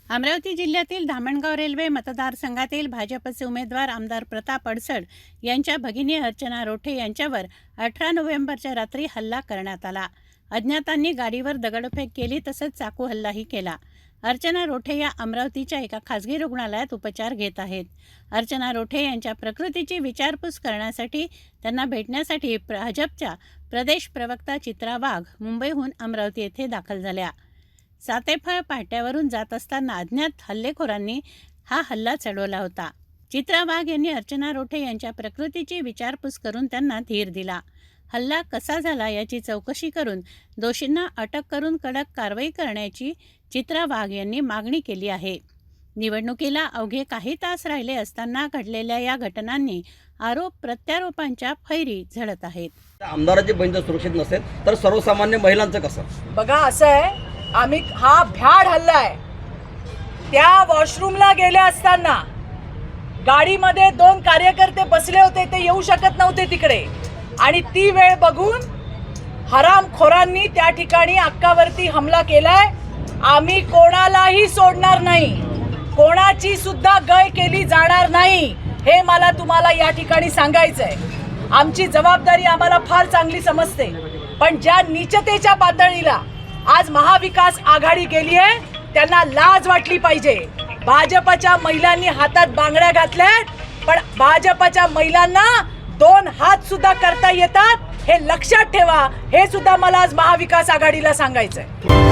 अमरावती जिल्ह्यातील धामणगाव रेल्वे मतदारसंघातील भाजपचे उमेदवार आमदार प्रताप अडसड यांच्या भगिनी अर्चना रोठे यांच्यावर 18 नोव्हेंबरच्या रात्री हल्ला करण्यात आला। अज्ञातांनी गाडीवर दगडफेक केली, तसंच चाकू हल्लाही केला। अर्चना रोठे या अमरावतीच्या एका खासगी रुग्णालयात उपचार घेत आहेत। अर्चना रोठे यांच्या प्रकृतीची विचारपूस करण्यासाठी त्यांना भेटण्यासाठी भाजपच्या प्रदेश प्रवक्ता चित्रा वाघ मुंबईहून अमरावती येथे दाखल झाल्या। सातेफळ पाट्यावरून जात असताना अज्ञात हल्लेखोरांनी हा हल्ला चढवला होता। चित्रा वाघ यांनी अर्चना रोठे यांच्या प्रकृतीची विचारपूस करून त्यांना धीर दिला। हल्ला कसा झाला याची चौकशी करून दोषींना अटक करून कडक कारवाई करण्याची चित्रा वाघ यांनी मागणी केली आहे। निवडणुकीला अवघे काही तास राहिले असताना घडलेल्या या घटनांनी आरोप प्रत्यारोपांच्या फैरी झडत आहेत। आमदाराची बंद सुरक्षित नसेल तर सर्वसामान्य महिलांचं कसं? बघा, असं आहे, आम्ही हा भ्याड हल्ला आहे। त्या वॉशरूमला गेले असताना गाडीमध्ये 2 कार्यकर्ते बसले होते, ते येऊ शकत नव्हते तिकडे, आणि ती वेळ बघून हरामखोरांनी त्या ठिकाणी अक्कावरती हमला केलाय। आम्ही कोणालाही सोडणार नाही, कोणाची सुद्धा गय केली जाणार नाही, हे मला तुम्हाला या ठिकाणी सांगायचंय। आमची जबाबदारी आम्हाला फार चांगली समजते, पण ज्या नीचतेच्या पातळीला आज महाविकास आघाडी गेली आहे त्यांना लाज वाटली पाहिजे। भाजपच्या महिलांनी हातात बांगड्या घातल्यात, पण भाजपच्या महिलांना 2 हात सुद्धा करता येतात, हे लक्षात ठेवा। हे सुद्धा मला आज महाविकास आघाडीला सांगायचंय।